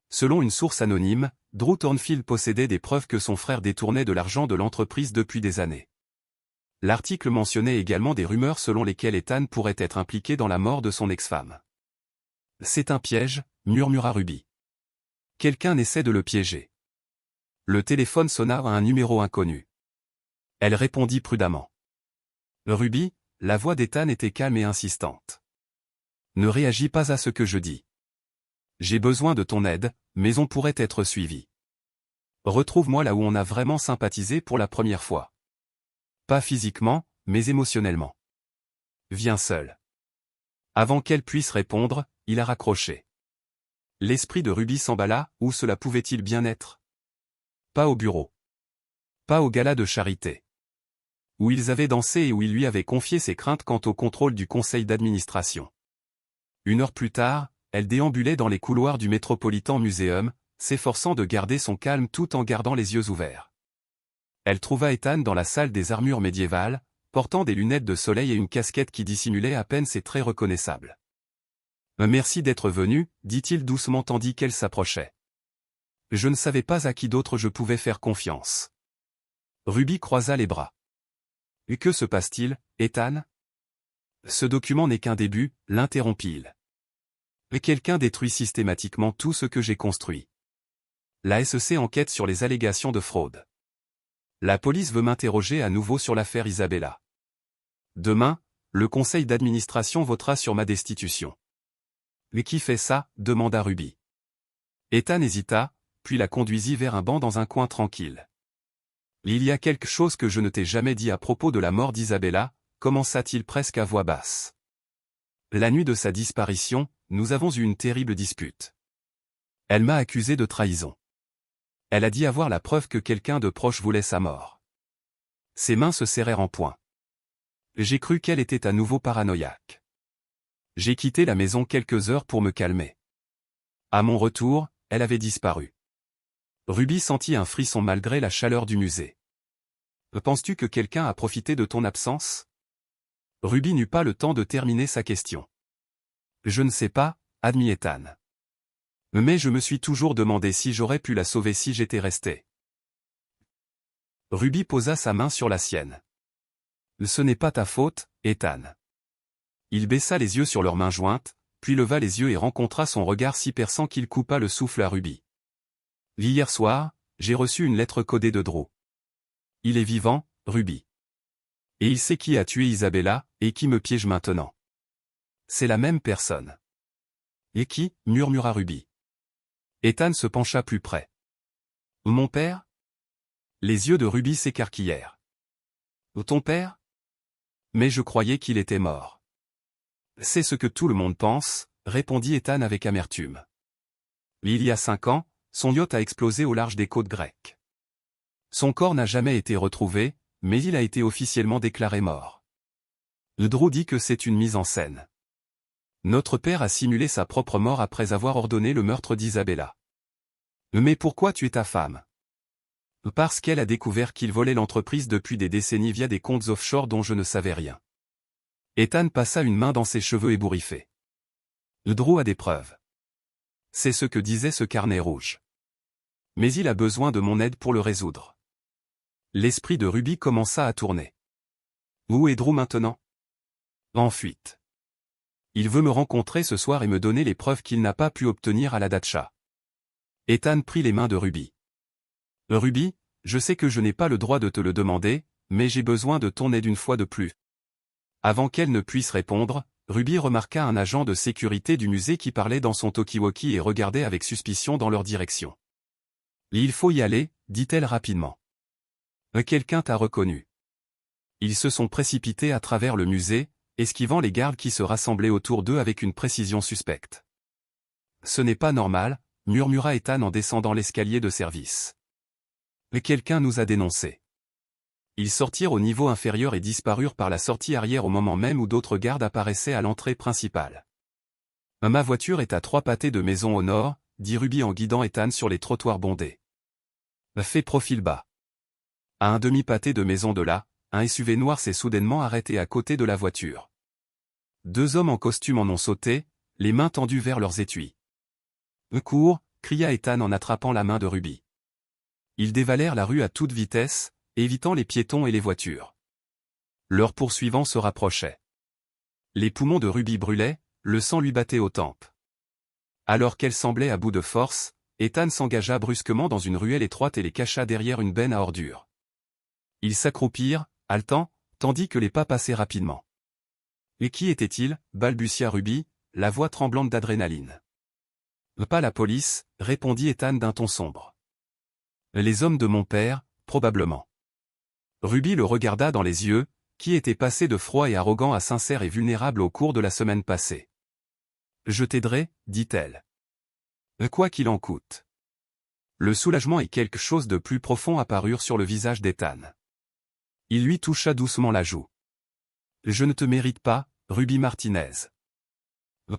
Selon une source anonyme, Drew Thornfield possédait des preuves que son frère détournait de l'argent de l'entreprise depuis des années. L'article mentionnait également des rumeurs selon lesquelles Ethan pourrait être impliqué dans la mort de son ex-femme. « C'est un piège », murmura Ruby. « Quelqu'un essaie de le piéger. » Le téléphone sonna à un numéro inconnu. Elle répondit prudemment. Ruby, la voix d'Ethan était calme et insistante. « Ne réagis pas à ce que je dis. J'ai besoin de ton aide, mais on pourrait être suivi. Retrouve-moi là où on a vraiment sympathisé pour la première fois. Pas physiquement, mais émotionnellement. Viens seul. » Avant qu'elle puisse répondre, il a raccroché. L'esprit de Ruby s'emballa, où cela pouvait-il bien être? Pas au bureau. Pas au gala de charité. Où ils avaient dansé et où il lui avait confié ses craintes quant au contrôle du conseil d'administration. 1 heure plus tard, elle déambulait dans les couloirs du Metropolitan Museum, s'efforçant de garder son calme tout en gardant les yeux ouverts. Elle trouva Ethan dans la salle des armures médiévales, portant des lunettes de soleil et une casquette qui dissimulait à peine ses traits reconnaissables. « Merci d'être venu, dit-il doucement tandis qu'elle s'approchait. Je ne savais pas à qui d'autre je pouvais faire confiance. » Ruby croisa les bras. « Et que se passe-t-il, Ethan ?»« Ce document n'est qu'un début, » l'interrompit-il. « Quelqu'un détruit systématiquement tout ce que j'ai construit. La SEC enquête sur les allégations de fraude. La police veut m'interroger à nouveau sur l'affaire Isabella. Demain, le conseil d'administration votera sur ma destitution. »« Mais qui fait ça ?» demanda Ruby. Ethan hésita, puis la conduisit vers un banc dans un coin tranquille. « Il y a quelque chose que je ne t'ai jamais dit à propos de la mort d'Isabella, » commença-t-il presque à voix basse. « La nuit de sa disparition, nous avons eu une terrible dispute. Elle m'a accusé de trahison. Elle a dit avoir la preuve que quelqu'un de proche voulait sa mort. Ses mains se serrèrent en poing. J'ai cru qu'elle était à nouveau paranoïaque. J'ai quitté la maison quelques heures pour me calmer. À mon retour, elle avait disparu. » Ruby sentit un frisson malgré la chaleur du musée. « Penses-tu que quelqu'un a profité de ton absence ?» Ruby n'eut pas le temps de terminer sa question. « Je ne sais pas, » admit Ethan. « Mais je me suis toujours demandé si j'aurais pu la sauver si j'étais resté. » Ruby posa sa main sur la sienne. « Ce n'est pas ta faute, Ethan. » Il baissa les yeux sur leurs mains jointes, puis leva les yeux et rencontra son regard si perçant qu'il coupa le souffle à Ruby. « Hier soir, j'ai reçu une lettre codée de Drew. Il est vivant, Ruby. Et il sait qui a tué Isabella, et qui me piège maintenant. C'est la même personne. »« Et qui ?» murmura Ruby. Ethan se pencha plus près. « Mon père ?» Les yeux de Ruby s'écarquillèrent. « Ton père ? Mais je croyais qu'il était mort. » « C'est ce que tout le monde pense, » répondit Ethan avec amertume. « Il y a 5 ans, son yacht a explosé au large des côtes grecques. Son corps n'a jamais été retrouvé, mais il a été officiellement déclaré mort. Drew dit que c'est une mise en scène. Notre père a simulé sa propre mort après avoir ordonné le meurtre d'Isabella. »« Mais pourquoi tuer ta femme ? » ?»« Parce qu'elle a découvert qu'il volait l'entreprise depuis des décennies via des comptes offshore dont je ne savais rien. » Ethan passa une main dans ses cheveux ébouriffés. « Drew a des preuves. C'est ce que disait ce carnet rouge. Mais il a besoin de mon aide pour le résoudre. » L'esprit de Ruby commença à tourner. « Où est Drew maintenant ? » ?»« En fuite. Il veut me rencontrer ce soir et me donner les preuves qu'il n'a pas pu obtenir à la datcha. » Ethan prit les mains de Ruby. « Ruby, je sais que je n'ai pas le droit de te le demander, mais j'ai besoin de ton aide une fois de plus. Avant qu'elle ne puisse répondre, Ruby remarqua un agent de sécurité du musée qui parlait dans son talkie-walkie et regardait avec suspicion dans leur direction. « Il faut y aller », dit-elle rapidement. « Quelqu'un t'a reconnu. » Ils se sont précipités à travers le musée, esquivant les gardes qui se rassemblaient autour d'eux avec une précision suspecte. « Ce n'est pas normal », murmura Ethan en descendant l'escalier de service. « Quelqu'un nous a dénoncés. » Ils sortirent au niveau inférieur et disparurent par la sortie arrière au moment même où d'autres gardes apparaissaient à l'entrée principale. « Ma voiture est à 3 pâtés de maison au nord, » dit Ruby en guidant Ethan sur les trottoirs bondés. « Fais profil bas. » À un demi-pâté de maison de là, un SUV noir s'est soudainement arrêté à côté de la voiture. 2 hommes en costume en ont sauté, les mains tendues vers leurs étuis. « Cours !» cria Ethan en attrapant la main de Ruby. Ils dévalèrent la rue à toute vitesse, évitant les piétons et les voitures. Leur poursuivant se rapprochait. Les poumons de Ruby brûlaient, le sang lui battait aux tempes. Alors qu'elle semblait à bout de force, Ethan s'engagea brusquement dans une ruelle étroite et les cacha derrière une benne à ordures. Ils s'accroupirent, haletants, tandis que les pas passaient rapidement. « Et qui était-il » balbutia Ruby, la voix tremblante d'adrénaline. « Pas la police » répondit Ethan d'un ton sombre. « Les hommes de mon père, probablement. » Ruby le regarda dans les yeux, qui étaient passés de froid et arrogant à sincère et vulnérable au cours de la semaine passée. « Je t'aiderai, dit-elle. Quoi qu'il en coûte. » Le soulagement et quelque chose de plus profond apparurent sur le visage d'Ethan. Il lui toucha doucement la joue. « Je ne te mérite pas, Ruby Martinez. »«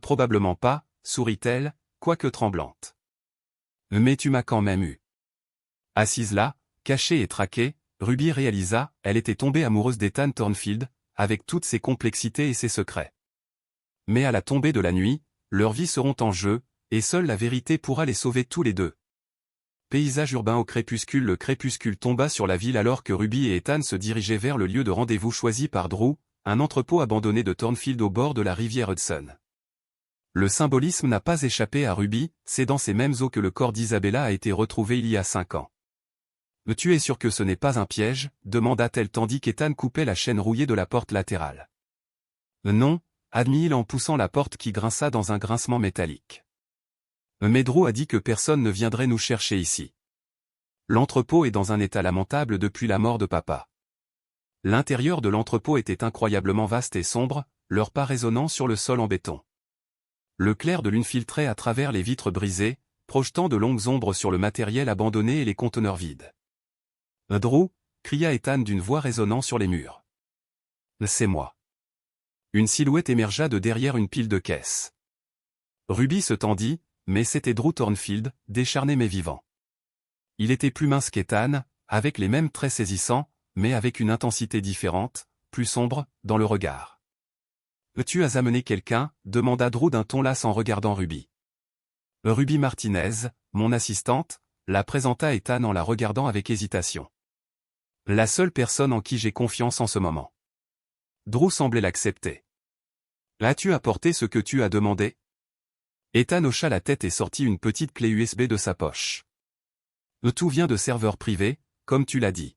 Probablement pas, » sourit-elle, quoique tremblante. « Mais tu m'as quand même eu. » Assise là, cachée et traquée, Ruby réalisa, elle était tombée amoureuse d'Ethan Thornfield, avec toutes ses complexités et ses secrets. Mais à la tombée de la nuit, leurs vies seront en jeu, et seule la vérité pourra les sauver tous les deux. Paysage urbain au crépuscule. Le crépuscule tomba sur la ville alors que Ruby et Ethan se dirigeaient vers le lieu de rendez-vous choisi par Drew, un entrepôt abandonné de Thornfield au bord de la rivière Hudson. Le symbolisme n'a pas échappé à Ruby, c'est dans ces mêmes eaux que le corps d'Isabella a été retrouvé il y a 5 ans. « Tu es sûr que ce n'est pas un piège » demanda-t-elle tandis qu'Ethan coupait la chaîne rouillée de la porte latérale. « Non » admit-il en poussant la porte qui grinça dans un grincement métallique. « Mais Drew a dit que personne ne viendrait nous chercher ici. L'entrepôt est dans un état lamentable depuis la mort de papa. » L'intérieur de l'entrepôt était incroyablement vaste et sombre, leurs pas résonnant sur le sol en béton. Le clair de lune filtrait à travers les vitres brisées, projetant de longues ombres sur le matériel abandonné et les conteneurs vides. « Drew » cria Ethan d'une voix résonnant sur les murs. « C'est moi. » Une silhouette émergea de derrière une pile de caisses. Ruby se tendit, mais c'était Drew Thornfield, décharné mais vivant. Il était plus mince qu'Ethan, avec les mêmes traits saisissants, mais avec une intensité différente, plus sombre, dans le regard. « Tu as amené quelqu'un » demanda Drew d'un ton las en regardant Ruby. « Ruby Martinez, mon assistante » la présenta Ethan en la regardant avec hésitation. « La seule personne en qui j'ai confiance en ce moment. » Drew semblait l'accepter. « As-tu apporté ce que tu as demandé ?» Ethan hocha la tête et sortit une petite clé USB de sa poche. « Tout vient de serveur privé, comme tu l'as dit. »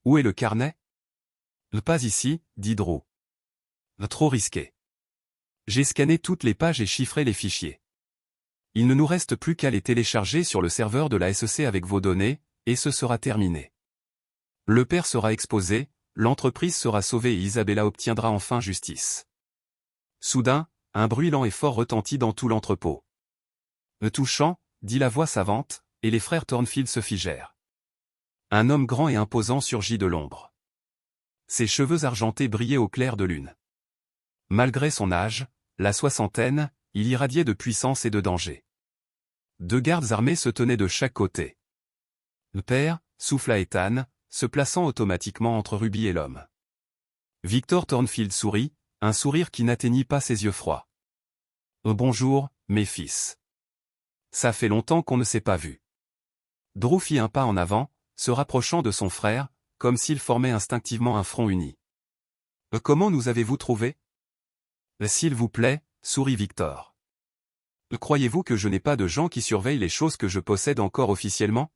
« Où est le carnet ?»« Pas ici, » dit Drew. « Trop risqué. J'ai scanné toutes les pages et chiffré les fichiers. Il ne nous reste plus qu'à les télécharger sur le serveur de la SEC avec vos données, et ce sera terminé. Le père sera exposé, l'entreprise sera sauvée et Isabella obtiendra enfin justice. » Soudain, un bruit lent et fort retentit dans tout l'entrepôt. « Touchant » dit la voix savante, et les frères Thornfield se figèrent. Un homme grand et imposant surgit de l'ombre. Ses cheveux argentés brillaient au clair de lune. Malgré son âge, la soixantaine, il irradiait de puissance et de danger. 2 gardes armés se tenaient de chaque côté. « Le père » souffla Ethan, se plaçant automatiquement entre Ruby et l'homme. Victor Thornfield sourit, un sourire qui n'atteignit pas ses yeux froids. « Bonjour, mes fils. Ça fait longtemps qu'on ne s'est pas vu. » Drew fit un pas en avant, se rapprochant de son frère, comme s'ils formaient instinctivement un front uni. « Comment nous avez-vous trouvés ?»« S'il vous plaît » sourit Victor. « Croyez-vous que je n'ai pas de gens qui surveillent les choses que je possède encore officiellement ?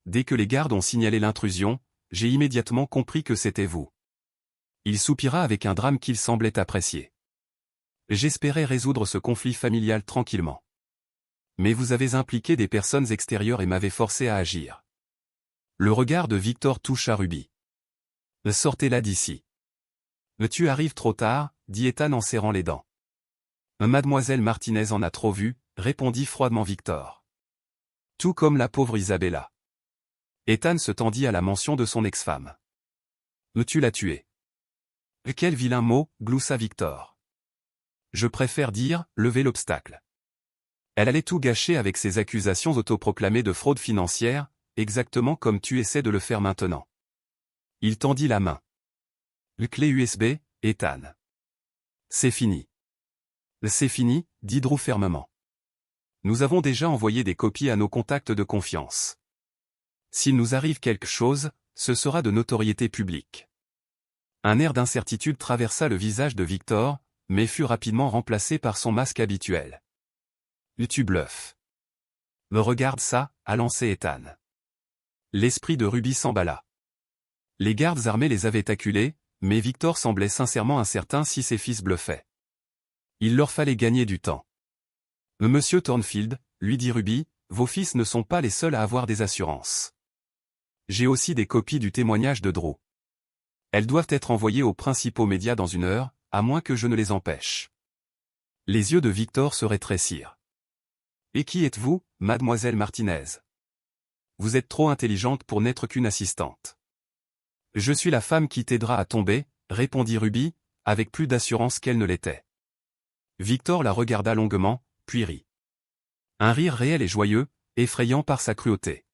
Dès que les gardes ont signalé l'intrusion, j'ai immédiatement compris que c'était vous. Il soupira avec un drame qu'il semblait apprécier. J'espérais résoudre ce conflit familial tranquillement. Mais vous avez impliqué des personnes extérieures et m'avez forcé à agir. Le regard de Victor toucha Ruby. Sortez-la d'ici. Tu arrives trop tard, dit Ethan en serrant les dents. Mademoiselle Martinez en a trop vu, répondit froidement Victor. Tout comme la pauvre Isabella. Ethan se tendit à la mention de son ex-femme. Tu l'as tuée. Quel vilain mot, gloussa Victor. Je préfère dire, lever l'obstacle. Elle allait tout gâcher avec ses accusations autoproclamées de fraude financière, exactement comme tu essaies de le faire maintenant. Il tendit la main. Clé USB, Ethan. C'est fini. C'est fini, dit Drew fermement. Nous avons déjà envoyé des copies à nos contacts de confiance. S'il nous arrive quelque chose, ce sera de notoriété publique. Un air d'incertitude traversa le visage de Victor, mais fut rapidement remplacé par son masque habituel. Tu bluffes. Me regarde ça, a lancé Ethan. L'esprit de Ruby s'emballa. Les gardes armés les avaient acculés, mais Victor semblait sincèrement incertain si ses fils bluffaient. Il leur fallait gagner du temps. Monsieur Thornfield, lui dit Ruby, vos fils ne sont pas les seuls à avoir des assurances. J'ai aussi des copies du témoignage de Drew. Elles doivent être envoyées aux principaux médias dans 1 heure, à moins que je ne les empêche. Les yeux de Victor se rétrécirent. Et qui êtes-vous, mademoiselle Martinez? Vous êtes trop intelligente pour n'être qu'une assistante. Je suis la femme qui t'aidera à tomber, répondit Ruby, avec plus d'assurance qu'elle ne l'était. Victor la regarda longuement, puis rit. Un rire réel et joyeux, effrayant par sa cruauté.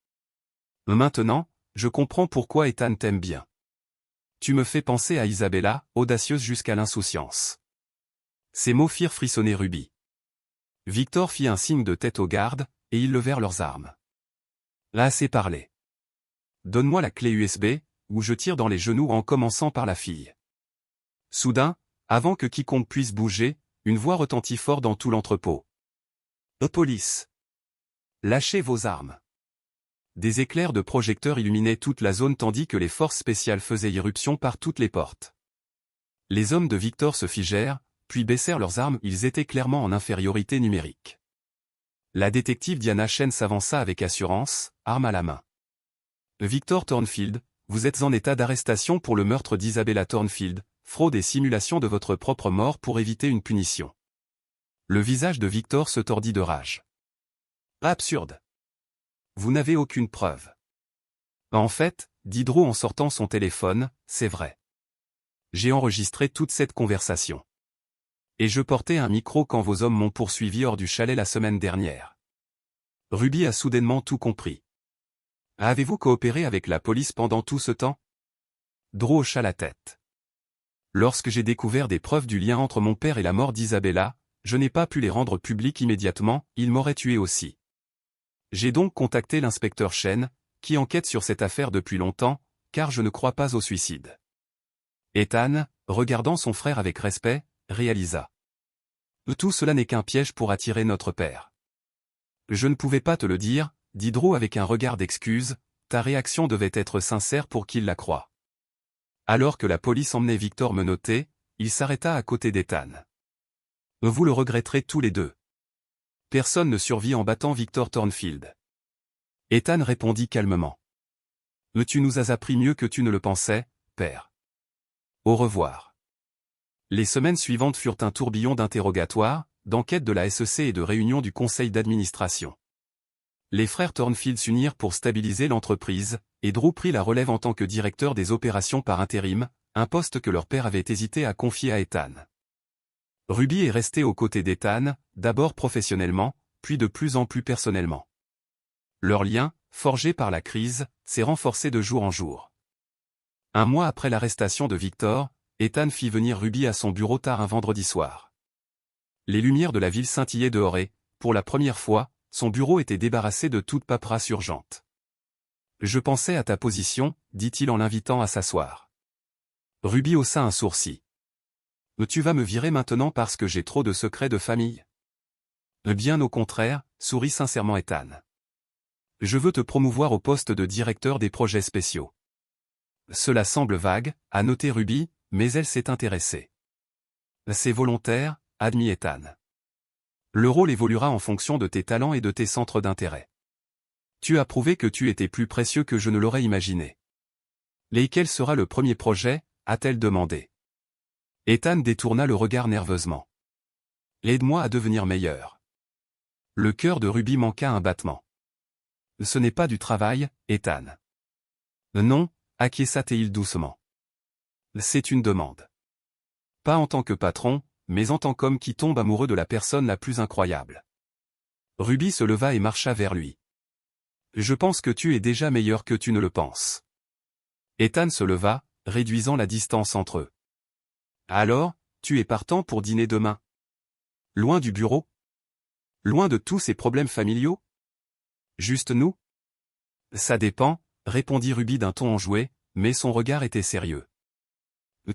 Maintenant, je comprends pourquoi Ethan t'aime bien. Tu me fais penser à Isabella, audacieuse jusqu'à l'insouciance. Ces mots firent frissonner Ruby. Victor fit un signe de tête aux gardes, et ils levèrent leurs armes. Là assez parlé. Donne-moi la clé USB, ou je tire dans les genoux en commençant par la fille. Soudain, avant que quiconque puisse bouger, une voix retentit fort dans tout l'entrepôt. Police! Lâchez vos armes. Des éclairs de projecteurs illuminaient toute la zone tandis que les forces spéciales faisaient irruption par toutes les portes. Les hommes de Victor se figèrent, puis baissèrent leurs armes, ils étaient clairement en infériorité numérique. La détective Diana Chen s'avança avec assurance, arme à la main. Victor Thornfield, vous êtes en état d'arrestation pour le meurtre d'Isabella Thornfield, fraude et simulation de votre propre mort pour éviter une punition. Le visage de Victor se tordit de rage. Absurde. Vous n'avez aucune preuve. En fait, dit Drew en sortant son téléphone, c'est vrai. J'ai enregistré toute cette conversation. Et je portais un micro quand vos hommes m'ont poursuivi hors du chalet la semaine dernière. Ruby a soudainement tout compris. Avez-vous coopéré avec la police pendant tout ce temps? Drew hocha la tête. Lorsque j'ai découvert des preuves du lien entre mon père et la mort d'Isabella, je n'ai pas pu les rendre publiques immédiatement, il m'aurait tué aussi. J'ai donc contacté l'inspecteur Chen, qui enquête sur cette affaire depuis longtemps, car je ne crois pas au suicide. Ethan, regardant son frère avec respect, réalisa. Tout cela n'est qu'un piège pour attirer notre père. Je ne pouvais pas te le dire, dit Drew avec un regard d'excuse, ta réaction devait être sincère pour qu'il la croie. Alors que la police emmenait Victor menotté, il s'arrêta à côté d'Ethan. Vous le regretterez tous les deux. Personne ne survit en battant Victor Thornfield. Ethan répondit calmement. Tu nous as appris mieux que tu ne le pensais, père. Au revoir. Les semaines suivantes furent un tourbillon d'interrogatoires, d'enquêtes de la SEC et de réunions du conseil d'administration. Les frères Thornfield s'unirent pour stabiliser l'entreprise, et Drew prit la relève en tant que directeur des opérations par intérim, un poste que leur père avait hésité à confier à Ethan. Ruby est resté aux côtés d'Ethan, d'abord professionnellement, puis de plus en plus personnellement. Leur lien, forgé par la crise, s'est renforcé de jour en jour. Un mois après l'arrestation de Victor, Ethan fit venir Ruby à son bureau tard un vendredi soir. Les lumières de la ville scintillaient dehors et, pour la première fois, son bureau était débarrassé de toute paperasse urgente. Je pensais à ta position, dit-il en l'invitant à s'asseoir. Ruby haussa un sourcil. Tu vas me virer maintenant parce que j'ai trop de secrets de famille? Bien au contraire, sourit sincèrement Ethan. Je veux te promouvoir au poste de directeur des projets spéciaux. Cela semble vague, a noté Ruby, mais elle s'est intéressée. C'est volontaire, admit Ethan. Le rôle évoluera en fonction de tes talents et de tes centres d'intérêt. Tu as prouvé que tu étais plus précieux que je ne l'aurais imaginé. Quel sera le premier projet, a-t-elle demandé. Ethan détourna le regard nerveusement. Aide-moi à devenir meilleur. Le cœur de Ruby manqua un battement. Ce n'est pas du travail, Ethan. Non, acquiesça-t-il doucement. C'est une demande. Pas en tant que patron, mais en tant qu'homme qui tombe amoureux de la personne la plus incroyable. Ruby se leva et marcha vers lui. Je pense que tu es déjà meilleur que tu ne le penses. Ethan se leva, réduisant la distance entre eux. Alors, tu es partant pour dîner demain? Loin du bureau? Loin de tous ces problèmes familiaux? Juste nous? Ça dépend, répondit Ruby d'un ton enjoué, mais son regard était sérieux.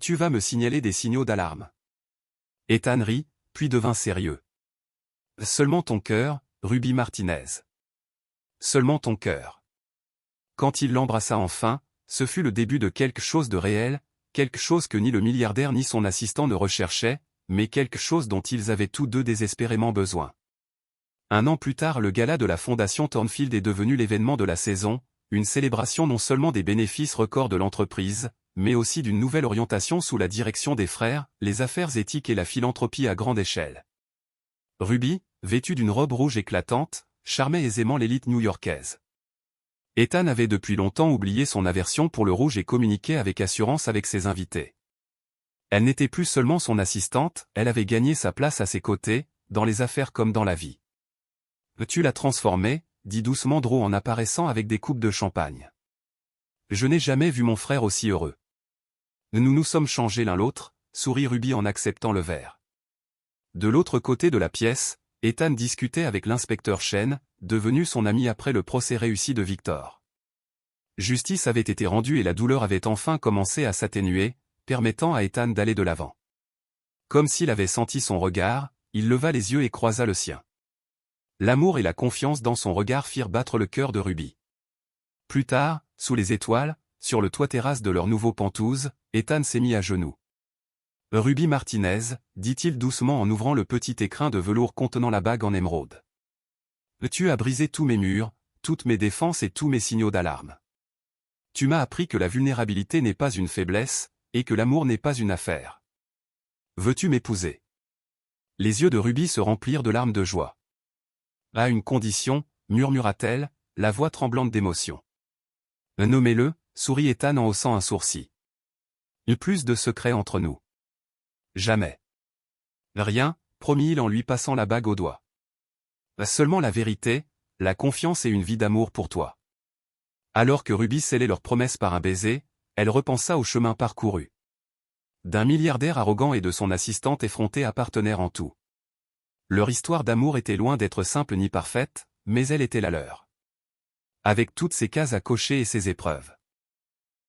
Tu vas me signaler des signaux d'alarme. Ethan rit, puis devint sérieux. Seulement ton cœur, Ruby Martinez. Seulement ton cœur. Quand il l'embrassa enfin, ce fut le début de quelque chose de réel, quelque chose que ni le milliardaire ni son assistant ne recherchaient, mais quelque chose dont ils avaient tous deux désespérément besoin. Un an plus tard, le gala de la Fondation Thornfield est devenu l'événement de la saison, une célébration non seulement des bénéfices records de l'entreprise, mais aussi d'une nouvelle orientation sous la direction des frères, les affaires éthiques et la philanthropie à grande échelle. Ruby, vêtue d'une robe rouge éclatante, charmait aisément l'élite new-yorkaise. Ethan avait depuis longtemps oublié son aversion pour le rouge et communiquait avec assurance avec ses invités. Elle n'était plus seulement son assistante, elle avait gagné sa place à ses côtés, dans les affaires comme dans la vie. Tu l'as transformée, dit doucement Drew en apparaissant avec des coupes de champagne. Je n'ai jamais vu mon frère aussi heureux. Nous nous sommes changés l'un l'autre, sourit Ruby en acceptant le verre. De l'autre côté de la pièce, Ethan discutait avec l'inspecteur Chen, devenu son ami après le procès réussi de Victor. Justice avait été rendue et la douleur avait enfin commencé à s'atténuer, permettant à Ethan d'aller de l'avant. Comme s'il avait senti son regard, il leva les yeux et croisa le sien. L'amour et la confiance dans son regard firent battre le cœur de Ruby. Plus tard, sous les étoiles, sur le toit terrasse de leur nouveau Penthouse, Ethan s'est mis à genoux. Ruby Martinez, dit-il doucement en ouvrant le petit écrin de velours contenant la bague en émeraude. Tu as brisé tous mes murs, toutes mes défenses et tous mes signaux d'alarme. Tu m'as appris que la vulnérabilité n'est pas une faiblesse, et que l'amour n'est pas une affaire. Veux-tu m'épouser? Les yeux de Ruby se remplirent de larmes de joie. À une condition, murmura-t-elle, la voix tremblante d'émotion. Nommez-le, sourit Ethan en haussant un sourcil. Plus de secrets entre nous. Jamais. Rien, promit-il en lui passant la bague au doigt. Seulement la vérité, la confiance et une vie d'amour pour toi. Alors que Ruby scellait leur promesse par un baiser, elle repensa au chemin parcouru. D'un milliardaire arrogant et de son assistante effrontée à partenaire en tout. Leur histoire d'amour était loin d'être simple ni parfaite, mais elle était la leur. Avec toutes ses cases à cocher et ses épreuves.